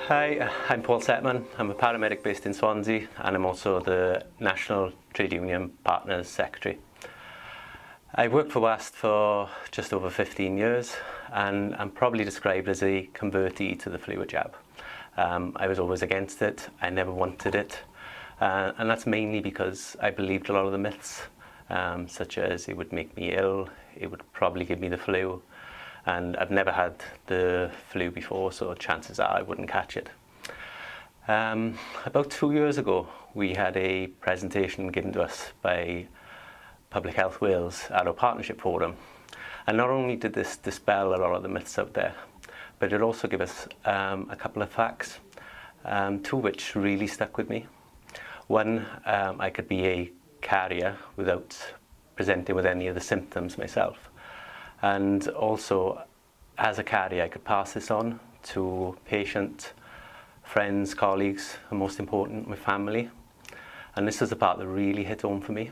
Hi, I'm Paul Setman. I'm a paramedic based in Swansea and I'm also the National Trade Union Partners Secretary. I've worked for WAST for just over 15 years and I'm probably described as a convertee to the flu jab. I was always against it, I never wanted it, and that's mainly because I believed a lot of the myths, such as it would make me ill, it would probably give me the flu, and I've never had the flu before, so chances are I wouldn't catch it. About 2 years ago, we had a presentation given to us by Public Health Wales at our partnership forum. And not only did this dispel a lot of the myths out there, but it also gave us a couple of facts, two which really stuck with me. One, I could be a carrier without presenting with any of the symptoms myself. And also, as a carrier, I could pass this on to patient, friends, colleagues, and most important, my family. And this is the part that really hit home for me.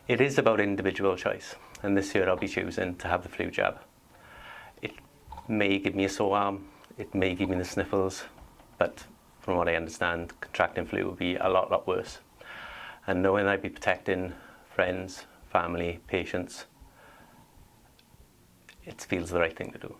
It is about individual choice, and this year I'll be choosing to have the flu jab. It may give me a sore arm, it may give me the sniffles, but from what I understand, contracting flu would be a lot worse. And knowing I'd be protecting friends, family, patients, it feels the right thing to do.